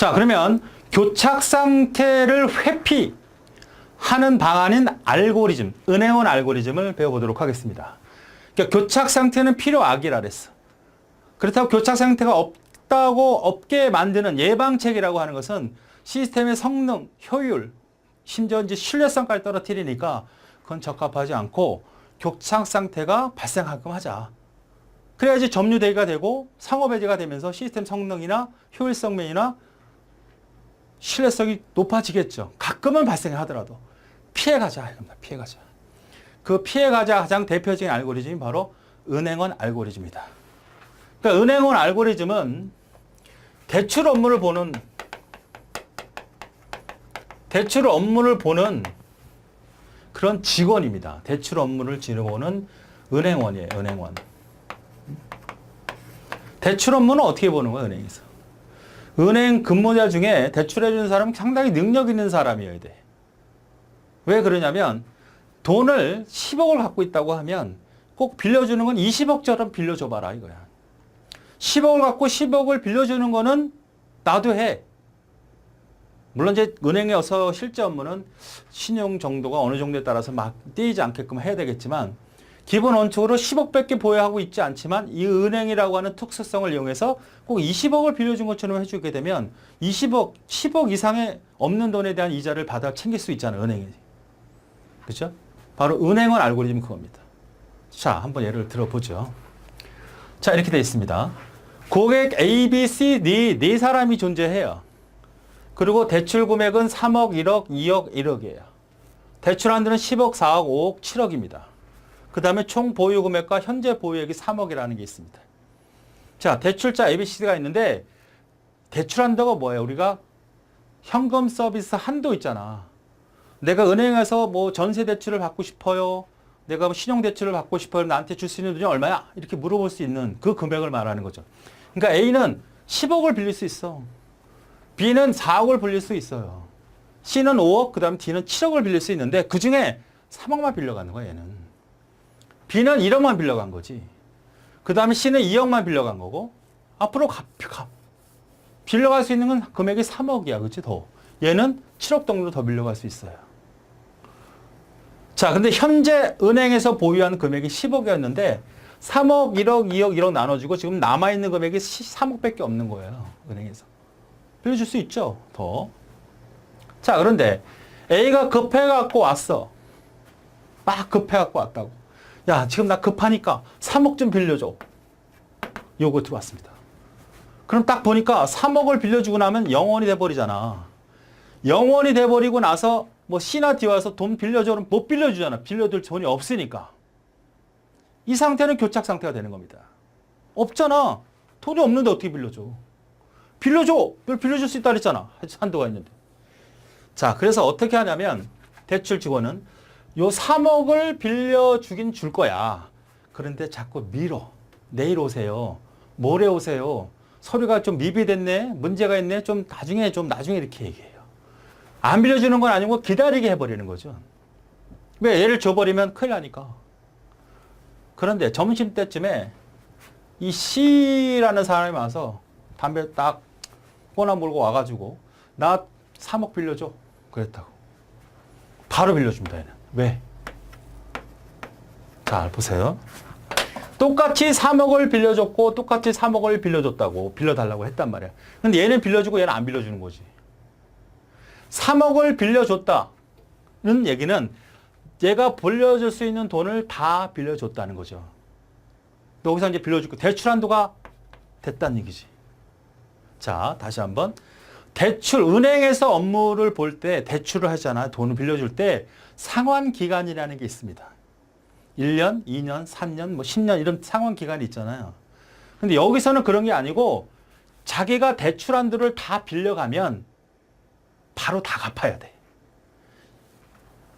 자, 그러면 교착 상태를 회피하는 방안인 알고리즘, 은행원 알고리즘을 배워보도록 하겠습니다. 그러니까 교착 상태는 필요악이라 그랬어. 그렇다고 교착 상태가 없게 만드는 예방책이라고 하는 것은 시스템의 성능, 효율, 심지어 이제 신뢰성까지 떨어뜨리니까 그건 적합하지 않고 교착 상태가 발생하게끔 하자. 그래야지 점유대기가 되고 상호배제가 되면서 시스템 성능이나 효율성 면이나 신뢰성이 높아지겠죠. 가끔은 발생하더라도 피해가자 이겁니다. 피해가자. 그 피해가자 가장 대표적인 알고리즘이 바로 은행원 알고리즘이다. 그러니까 은행원 알고리즘은 대출 업무를 보는 그런 직원입니다. 대출 업무를 지르보는 은행원이에요. 은행원. 대출 업무는 어떻게 보는 거예요? 은행에서. 은행 근무자 중에 대출해주는 사람은 상당히 능력 있는 사람이어야 돼. 왜 그러냐면 돈을 10억을 갖고 있다고 하면 꼭 빌려주는 건 20억처럼 빌려줘봐라 이거야. 10억을 갖고 10억을 빌려주는 거는 나도 해. 물론 이제 은행에서 실제 업무는 신용 정도가 어느 정도에 따라서 막 띄지 않게끔 해야 되겠지만 기본 원칙으로 10억밖에 보유하고 있지 않지만 이 은행이라고 하는 특수성을 이용해서 꼭 20억을 빌려준 것처럼 해주게 되면 20억, 10억 이상의 없는 돈에 대한 이자를 받아 챙길 수 있잖아요. 은행이. 그렇죠? 바로 은행원 알고리즘 그겁니다. 자, 한번 예를 들어보죠. 자, 이렇게 되어 있습니다. 고객 A, B, C, 네 사람이 존재해요. 그리고 대출 금액은 3억, 1억, 2억, 1억이에요. 대출 한도는 10억, 4억, 5억, 7억입니다. 그 다음에 총 보유 금액과 현재 보유액이 3억이라는 게 있습니다. 자, 대출자 ABC가 있는데 대출 한도가 뭐예요? 우리가 현금 서비스 한도 있잖아. 내가 은행에서 뭐 전세 대출을 받고 싶어요. 내가 뭐 신용 대출을 받고 싶어요. 나한테 줄 수 있는 돈이 얼마야? 이렇게 물어볼 수 있는 그 금액을 말하는 거죠. 그러니까 A는 10억을 빌릴 수 있어. B는 4억을 빌릴 수 있어요. C는 5억, 그 다음 D는 7억을 빌릴 수 있는데 그 중에 3억만 빌려가는 거야, 얘는. B는 1억만 빌려간 거지. 그 다음에 C는 2억만 빌려간 거고 앞으로 빌려갈 수 있는 건 금액이 3억이야. 그렇지? 더. 얘는 7억 정도 더 빌려갈 수 있어요. 자, 근데 현재 은행에서 보유한 금액이 10억이었는데 3억, 1억, 2억, 1억 나눠주고 지금 남아있는 금액이 3억밖에 없는 거예요. 은행에서. 빌려줄 수 있죠. 더. 자, 그런데 A가 급해갖고 왔어. 막 급해갖고 왔다고. 야, 지금 나 급하니까 3억 좀 빌려줘. 요거 들어왔습니다. 그럼 딱 보니까 3억을 빌려주고 나면 0원이 돼버리잖아. 0원이 돼버리고 나서 뭐 C나 D 와서 돈 빌려줘. 그럼 못 빌려주잖아. 빌려줄 돈이 없으니까. 이 상태는 교착 상태가 되는 겁니다. 없잖아. 돈이 없는데 어떻게 빌려줘. 빌려줘. 빌려줄 수 있다 그랬잖아. 한도가 있는데. 자, 그래서 어떻게 하냐면 대출 직원은 요 3억을 빌려주긴 줄 거야. 그런데 자꾸 미뤄. 내일 오세요. 모레 오세요. 서류가 좀 미비됐네. 문제가 있네. 좀 나중에 이렇게 얘기해요. 안 빌려주는 건 아니고 기다리게 해버리는 거죠. 왜? 얘를 줘버리면 큰일 나니까. 그런데 점심때쯤에 이 C라는 사람이 와서 담배 딱 꼬나 물고 와가지고 나 3억 빌려줘. 그랬다고. 바로 빌려줍니다. 얘는. 왜? 자, 보세요. 똑같이 3억을 빌려줬고 똑같이 3억을 빌려줬다고 빌려달라고 했단 말이야. 근데 얘는 빌려주고 얘는 안 빌려주는 거지. 3억을 빌려줬다는 얘기는 얘가 빌려줄 수 있는 돈을 다 빌려줬다는 거죠. 여기서 이제 빌려주고 대출 한도가 됐다는 얘기지. 자, 다시 한번. 대출, 은행에서 업무를 볼 때 대출을 하잖아. 돈을 빌려줄 때 상환기간이라는 게 있습니다. 1년, 2년, 3년, 뭐 10년 이런 상환기간이 있잖아요. 근데 여기서는 그런 게 아니고 자기가 대출 한도를 다 빌려가면 바로 다 갚아야 돼.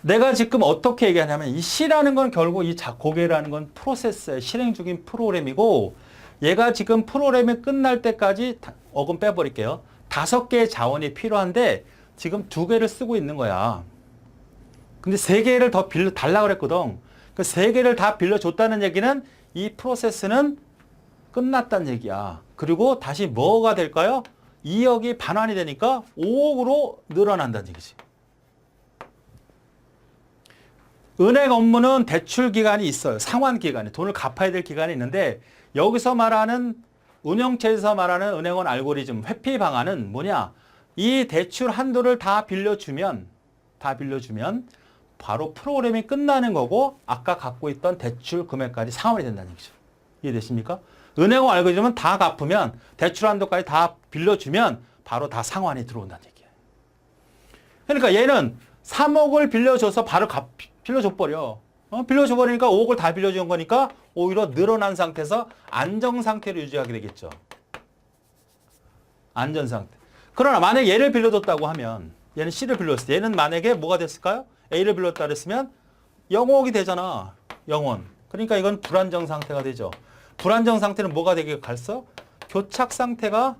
내가 지금 어떻게 얘기하냐면 이 C라는 건 결국 이 고객이라는 건 프로세스의 실행 중인 프로그램이고 얘가 지금 프로그램이 끝날 때까지 어금 빼버릴게요. 5개의 자원이 필요한데 지금 2개를 쓰고 있는 거야. 근데 3개를 더 빌려달라고 그랬거든. 그 3개를 다 빌려줬다는 얘기는 이 프로세스는 끝났다는 얘기야. 그리고 다시 뭐가 될까요? 2억이 반환이 되니까 5억으로 늘어난다는 얘기지. 은행 업무는 대출 기간이 있어요. 상환 기간이. 돈을 갚아야 될 기간이 있는데 여기서 말하는 운영체에서 말하는 은행원 알고리즘 회피 방안은 뭐냐? 이 대출 한도를 다 빌려주면 바로 프로그램이 끝나는 거고 아까 갖고 있던 대출 금액까지 상환이 된다는 얘기죠. 이해되십니까? 은행원 알고리즘은 다 갚으면 대출 한도까지 다 빌려주면 바로 다 상환이 들어온다는 얘기예요. 그러니까 얘는 3억을 빌려줘서 바로 빌려줘버려. 빌려줘버리니까 5억을 다 빌려준 거니까 오히려 늘어난 상태에서 안정 상태를 유지하게 되겠죠. 안전 상태. 그러나 만약에 얘를 빌려줬다고 하면 얘는 C를 빌렸을 때 얘는 만약에 뭐가 됐을까요? A를 빌렸다 그랬으면 0억이 되잖아. 0원. 그러니까 이건 불안정 상태가 되죠. 불안정 상태는 뭐가 되게 갈서? 교착 상태가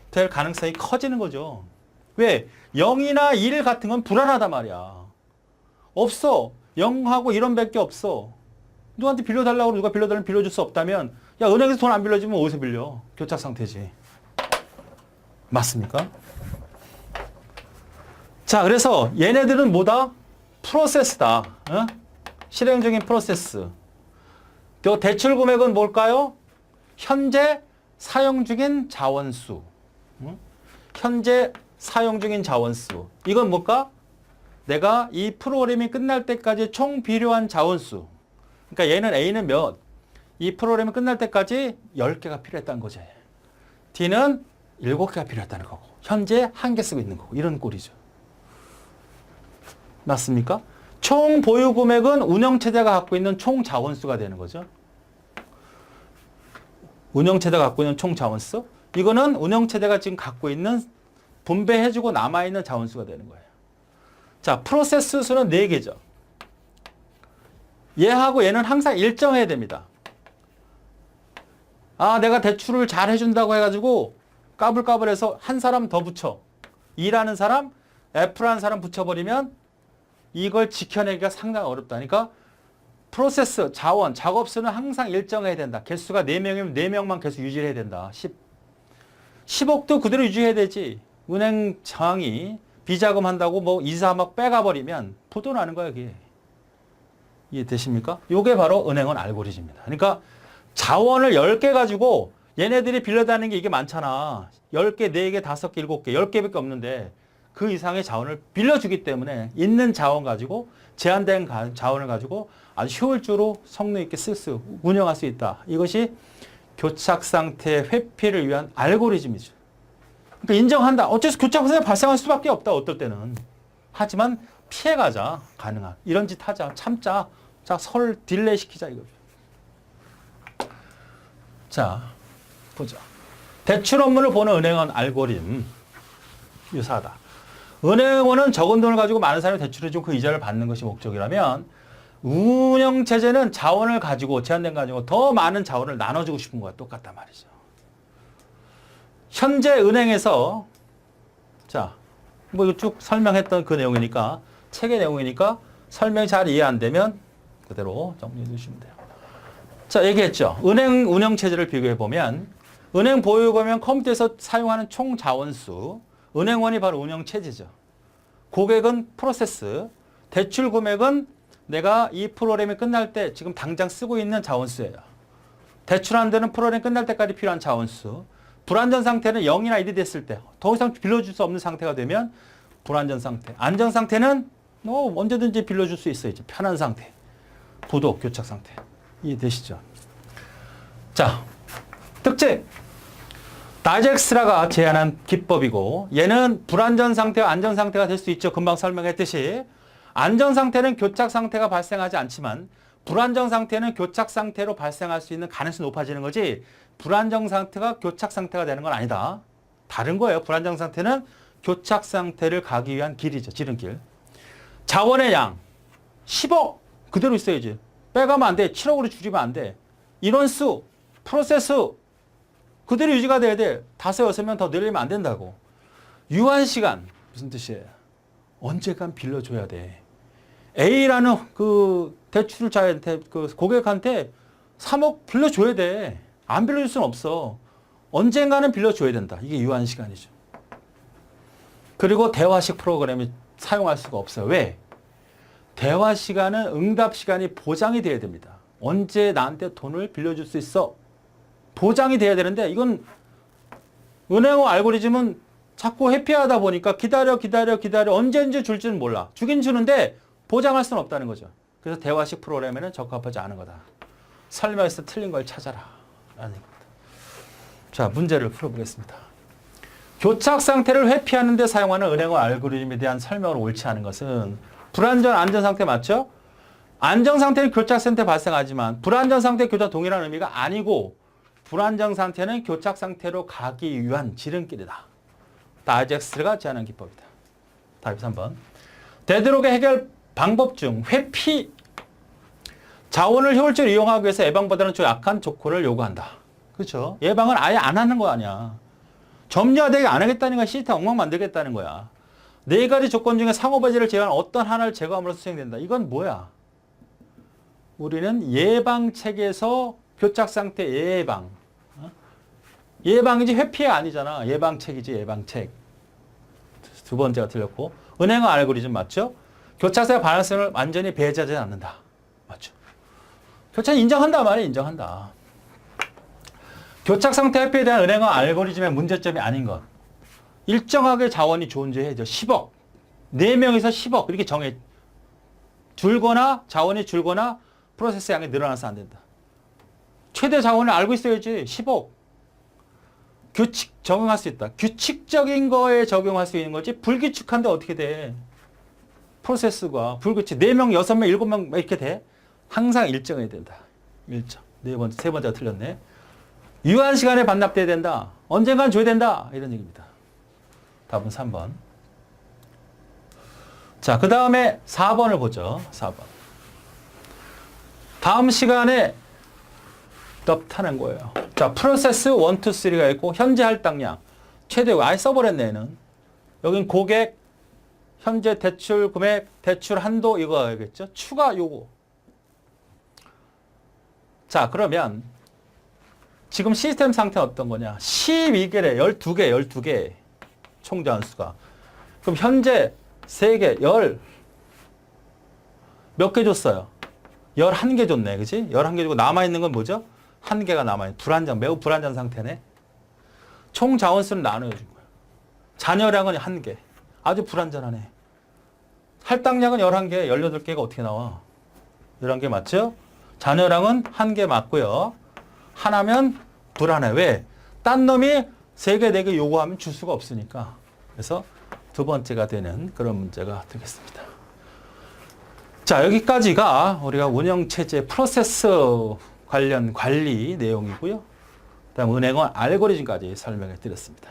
될 가능성이 커지는 거죠. 왜? 0이나 1 같은 건 불안하단 말이야. 없어. 0하고 1원밖에 없어. 누구한테 빌려달라고 누가 빌려달라면 빌려줄 수 없다면 야 은행에서 돈 안 빌려주면 어디서 빌려? 교착 상태지. 맞습니까? 자, 그래서 얘네들은 뭐다? 프로세스다. 어? 실행 중인 프로세스. 또 대출 금액은 뭘까요? 현재 사용 중인 자원수. 현재 사용 중인 자원수. 이건 뭘까? 내가 이 프로그램이 끝날 때까지 총 필요한 자원수. 그러니까 얘는 A는 몇? 이 프로그램이 끝날 때까지 10개가 필요했다는 거지. D는 7개가 필요했다는 거고. 현재 1개 쓰고 있는 거고. 이런 꼴이죠. 맞습니까? 총 보유 금액은 운영체제가 갖고 있는 총 자원수가 되는 거죠. 운영체제가 갖고 있는 총 자원수. 이거는 운영체제가 지금 갖고 있는 분배해주고 남아있는 자원수가 되는 거예요. 자, 프로세스 수는 4개죠. 얘하고 얘는 항상 일정해야 됩니다. 아, 내가 대출을 잘 해준다고 해가지고 까불까불해서 한 사람 더 붙여. E라는 사람, F라는 사람 붙여버리면 이걸 지켜내기가 상당히 어렵다니까. 프로세스, 자원, 작업수는 항상 일정해야 된다. 개수가 4명이면 4명만 계속 유지해야 된다. 10억도 그대로 유지해야 되지. 은행 장이 비자금 한다고 뭐 2, 3억 빼가버리면 부도나는 거야, 그게. 이해되십니까? 이게 바로 은행원 알고리즘입니다. 그러니까 자원을 10개 가지고 얘네들이 빌려다니는 게 이게 많잖아. 10개, 4개, 5개, 7개, 10개밖에 없는데 그 이상의 자원을 빌려주기 때문에 있는 자원 가지고 제한된 자원을 가지고 아주 효율적으로 성능 있게 운영할 수 있다. 이것이 교착 상태 회피를 위한 알고리즘이죠. 그러니까 인정한다. 어째서 교착 상태가 발생할 수밖에 없다. 어떨 때는. 하지만 피해가자. 가능한. 이런 짓 하자. 참자. 자, 설 딜레이 시키자 이거죠. 자, 보자. 대출 업무를 보는 은행원 알고리즘. 유사하다. 은행원은 적은 돈을 가지고 많은 사람이 대출해주고 그 이자를 받는 것이 목적이라면 운영체제는 자원을 가지고 제한된 가지고 더 많은 자원을 나눠주고 싶은 거와 똑같단 말이죠. 현재 은행에서 자, 뭐 이거 쭉 설명했던 그 내용이니까 책의 내용이니까 설명이 잘 이해 안 되면 그대로 정리해 주시면 돼요. 자, 얘기했죠. 은행 운영체제를 비교해 보면 은행 보유금은 컴퓨터에서 사용하는 총 자원수, 은행원이 바로 운영체제죠. 고객은 프로세스, 대출 금액은 내가 이 프로그램이 끝날 때 지금 당장 쓰고 있는 자원수예요. 대출한 데는 프로그램 끝날 때까지 필요한 자원수. 불안전 상태는 0이나 1이 됐을 때 더 이상 빌려줄 수 없는 상태가 되면 불안전 상태. 안전 상태는 언제든지 빌려줄 수 있어요. 이제 편한 상태. 부도, 교착 상태. 이해되시죠? 자, 특징. 다이젝스트라가 제안한 기법이고 얘는 불안전 상태와 안전 상태가 될 수 있죠. 금방 설명했듯이. 안전 상태는 교착 상태가 발생하지 않지만 불안정 상태는 교착 상태로 발생할 수 있는 가능성이 높아지는 거지 불안정 상태가 교착 상태가 되는 건 아니다. 다른 거예요. 불안정 상태는 교착 상태를 가기 위한 길이죠. 지름길. 자원의 양 10억 그대로 있어야지. 빼가면 안 돼. 7억으로 줄이면 안 돼. 인원수, 프로세스 그대로 유지가 돼야 돼. 5, 6명 더 늘리면 안 된다고. 유한 시간 무슨 뜻이에요? 언젠간 빌려줘야 돼. A라는 그 대출자한테 그 고객한테 3억 빌려줘야 돼. 안 빌려줄 수는 없어. 언젠가는 빌려줘야 된다. 이게 유한 시간이죠. 그리고 대화식 프로그램이 사용할 수가 없어요. 왜? 대화 시간은 응답 시간이 보장이 돼야 됩니다. 언제 나한테 돈을 빌려줄 수 있어? 보장이 돼야 되는데 이건 은행어 알고리즘은 자꾸 회피하다 보니까 기다려 언제 줄지는 몰라. 주긴 주는데 보장할 수는 없다는 거죠. 그래서 대화식 프로그램에는 적합하지 않은 거다. 설명에서 틀린 걸 찾아라 라는 겁니다. 자, 문제를 풀어보겠습니다. 교착 상태를 회피하는 데 사용하는 은행어 알고리즘에 대한 설명을 옳지 않은 것은 불안전 안전 상태 맞죠? 안정 상태는 교착 상태 발생하지만 불안전 상태 교착 동일한 의미가 아니고 불안정 상태는 교착 상태로 가기 위한 지름길이다. 다이젝스트가 제안한 기법이다. 답이 3번. 되도록의 해결 방법 중 회피 자원을 효율적으로 이용하기 위해서 예방보다는 좀 약한 조건을 요구한다. 그렇죠? 예방은 아예 안 하는 거 아니야. 점유화되게 안 하겠다는 거야. 시스템 엉망 만들겠다는 거야. 네 가지 조건 중에 상호배제를 제외한 어떤 하나를 제거함으로써 수행된다. 이건 뭐야? 우리는 예방책에서 교착상태 예방. 예방이지 회피가 아니잖아. 예방책이지 예방책. 두 번째가 틀렸고. 은행어 알고리즘 맞죠? 교착상태 반응성을 완전히 배제하지 않는다. 맞죠? 교착 인정한다 말이야. 인정한다. 교착상태 회피에 대한 은행어 알고리즘의 문제점이 아닌 것. 일정하게 자원이 존재해야죠. 10억. 4명에서 10억. 이렇게 정해. 줄거나 자원이 줄거나 프로세스 양이 늘어나서 안 된다. 최대 자원을 알고 있어야지. 10억. 규칙 적용할 수 있다. 규칙적인 거에 적용할 수 있는 거지 불규칙한데 어떻게 돼. 프로세스가 불규칙. 4명, 6명, 7명 이렇게 돼. 항상 일정해야 된다. 일정. 세 번째가 틀렸네. 유한 시간에 반납돼야 된다. 언젠간 줘야 된다. 이런 얘기입니다. 답은 3번. 자, 그 다음에 4번을 보죠. 4번. 다음 시간에 답하는 거예요. 자, 프로세스 1, 2, 3가 있고 현재 할당량, 최대 아예 써버렸네 얘는. 여긴 고객, 현재 대출 금액, 대출 한도 이거 알겠죠? 추가 요구. 자, 그러면 지금 시스템 상태는 어떤 거냐? 12개래. 12개. 총 자원수가. 그럼 현재 3개, 몇 개 줬어요? 11개 줬네. 그지? 11개 주고 남아있는 건 뭐죠? 1개가 남아있는. 불안정, 매우 불안정 상태네. 총 자원수는 나눠준 거예요. 잔여량은 1개. 아주 불안전하네. 할당량은 11개, 18개가 어떻게 나와? 11개 맞죠? 잔여량은 1개 맞고요. 하나면 불안해. 왜? 딴 놈이 3개, 4개 요구하면 줄 수가 없으니까. 그래서 두 번째가 되는 그런 문제가 되겠습니다. 자, 여기까지가 우리가 운영체제 프로세스 관련 관리 내용이고요. 그다음 은행원 알고리즘까지 설명해 드렸습니다.